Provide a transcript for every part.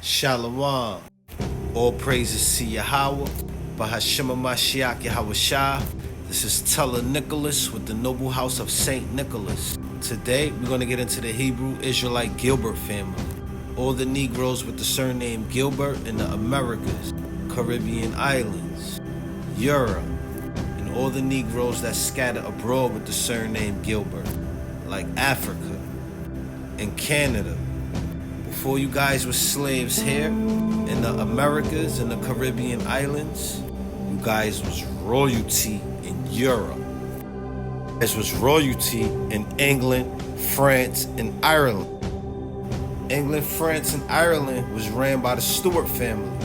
Shalom. All praises to Yahweh, Bahashema Mashiach Yahweh Shah. This is Teller Nicholas with the Noble House of Saint Nicholas. Today, we're going to get into the Hebrew Israelite Gilbert family. All the Negroes with the surname Gilbert in the Americas, Caribbean islands, Europe, and all the Negroes that scatter abroad with the surname Gilbert, like Africa and Canada. Before you guys were slaves here in the Americas and the Caribbean islands, you guys was royalty in Europe. This was royalty in England, France, and Ireland. England, France, and Ireland was ran by the Stuart family.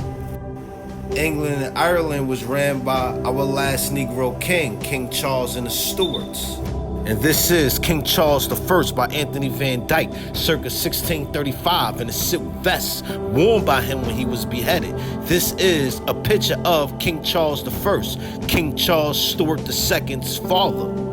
England and Ireland was ran by our last Negro king, King Charles and the Stuarts. And this is King Charles I by Anthony Van Dyke, circa 1635, in a silk vest worn by him when he was beheaded. This is a picture of King Charles I, King Charles Stuart II's father.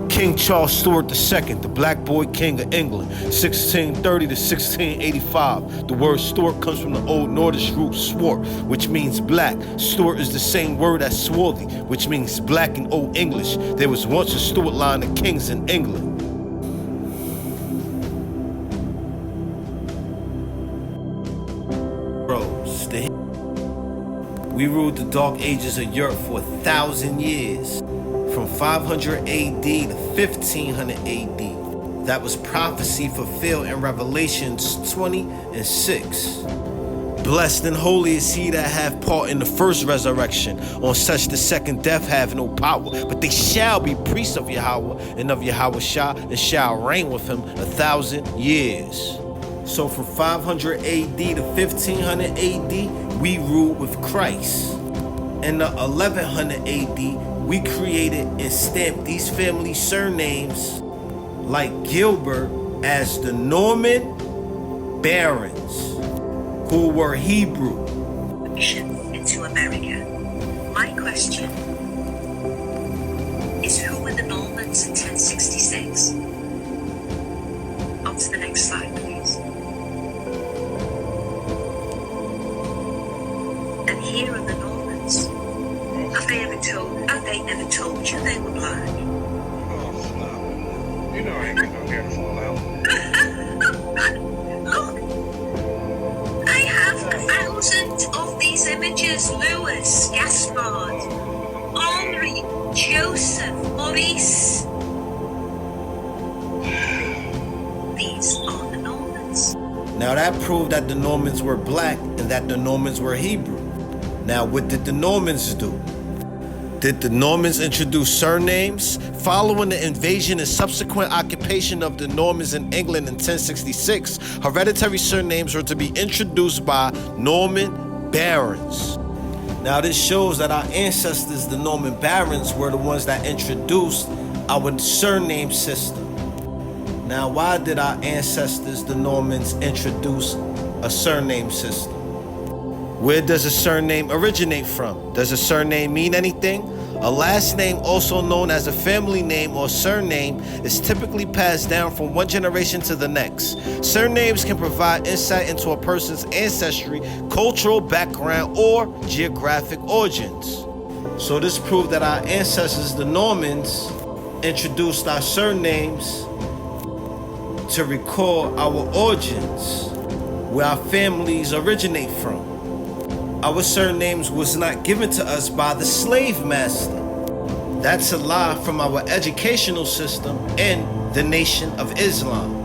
King Charles Stuart II, the black boy king of England, 1630 to 1685. The word Stuart comes from the Old Nordish root swart, which means black. Stuart is the same word as swarthy, which means black in Old English. There was once a Stuart line of kings in England. We ruled the dark ages of Europe for 1,000 years. From 500 AD to 1500 AD. That was prophecy fulfilled in Revelations 20 and 6. Blessed and holy is he that hath part in the first resurrection. On such the second death have no power, but they shall be priests of Yahweh and of Yahweh Shah, and shall reign with him 1,000 years. So from 500 AD to 1500 AD, we ruled with Christ. In the 1100 AD, we created and stamped these family surnames like Gilbert as the Norman barons, who were Hebrew. Mission into America. My question is, who were the Normans in 1066? On to the next slide, please. And here are the Normans. Have they ever told you they were black? Oh, stop. You know I ain't gonna get fall out. Look, I have 1,000 of these images. Louis, Gaspard, Henri, Joseph, Maurice. These are the Normans. Now that proved that the Normans were black and that the Normans were Hebrew. Now what did the Normans do? Did the Normans introduce surnames? Following the invasion and subsequent occupation of the Normans in England in 1066, hereditary surnames were to be introduced by Norman barons. Now this shows that our ancestors, the Norman barons, were the ones that introduced our surname system. Now why did our ancestors, the Normans, introduce a surname system? Where does a surname originate from? Does a surname mean anything? A last name, also known as a family name or surname, is typically passed down from one generation to the next. Surnames can provide insight into a person's ancestry, cultural background, or geographic origins. So this proved that our ancestors, the Normans, introduced our surnames to record our origins, where our families originate from. Our surnames was not given to us by the slave master. That's a lie from our educational system and the Nation of Islam.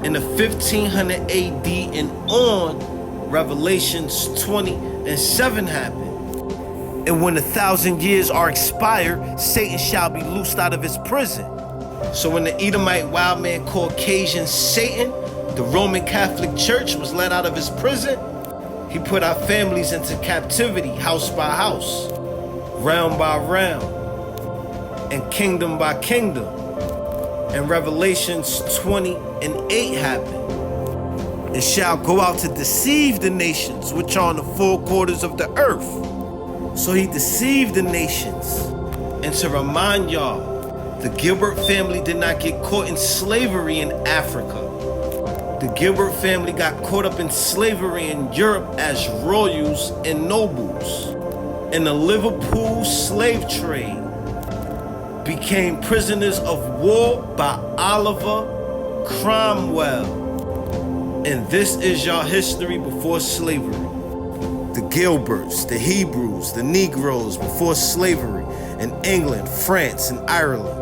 In the 1500 AD and on, Revelations 20 and 7 happened. And when 1,000 years are expired, Satan shall be loosed out of his prison. So when the Edomite wild man Caucasian Satan, the Roman Catholic Church, was let out of his prison, he put our families into captivity, house by house, round by round, and kingdom by kingdom. And Revelations 20 and 8 happened. And shall go out to deceive the nations which are in the four quarters of the earth. So he deceived the nations. And to remind y'all, the Gilbert family did not get caught in slavery in Africa. The Gilbert family got caught up in slavery in Europe as royals and nobles. In the Liverpool slave trade, became prisoners of war by Oliver Cromwell. And this is your history before slavery. The Gilberts, the Hebrews, the Negroes before slavery in England, France, and Ireland.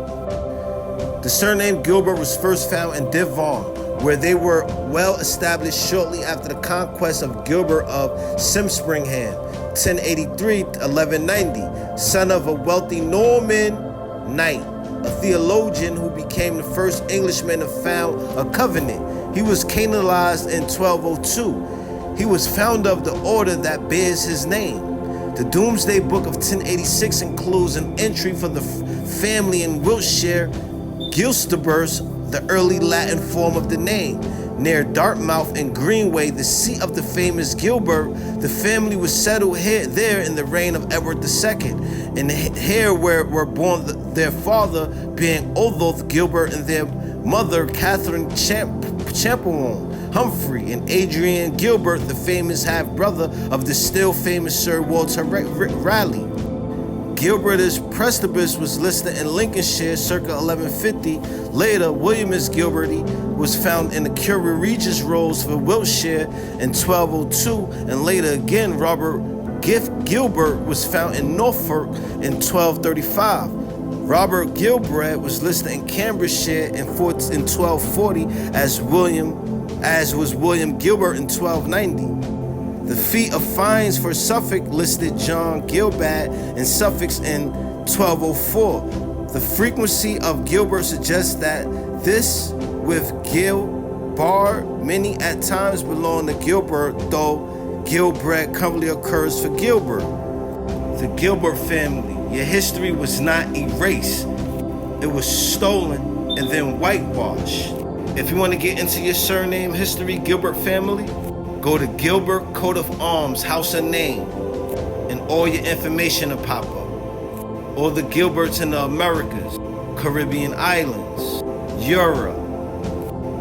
The surname Gilbert was first found in Devon, where they were well established shortly after the conquest of Gilbert of Simspringham, 1083-1190, son of a wealthy Norman knight, a theologian who became the first Englishman to found a covenant. He was canonized in 1202. He was founder of the order that bears his name. The Domesday Book of 1086 includes an entry for the family in Wiltshire, Gilsterburst, the early Latin form of the name. Near Dartmouth and Greenway, the seat of the famous Gilbert, the family was settled there in the reign of Edward II. And here were born their father being Othulf Gilbert and their mother Catherine Champollion Humphrey, and Adrian Gilbert, the famous half-brother of the still famous Sir Walter Raleigh. Gilbert's presbytery was listed in Lincolnshire circa 1150. Later, William Gilbert was found in the Curie Regis rolls for Wiltshire in 1202, and later again Robert Gilbert was found in Norfolk in 1235. Robert Gilbert was listed in Cambridgeshire in 1240 as was William Gilbert in 1290. The feat of fines for Suffolk listed John Gilbert in Suffolk in 1204. The frequency of Gilbert suggests that this with Gilbert, many at times belong to Gilbert, though Gilbert currently occurs for Gilbert. The Gilbert family, your history was not erased. It was stolen and then whitewashed. If you want to get into your surname history, Gilbert family, go to Gilbert Coat of Arms, House of Name, and all your information will pop up. All the Gilberts in the Americas, Caribbean islands, Europe.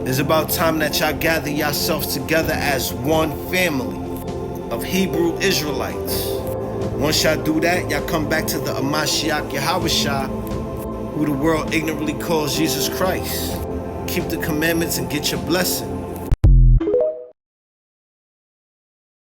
It's about time that y'all gather yourselves together as one family of Hebrew Israelites. Once y'all do that, y'all come back to the Amashiach Yahawashah, who the world ignorantly calls Jesus Christ. Keep the commandments and get your blessing.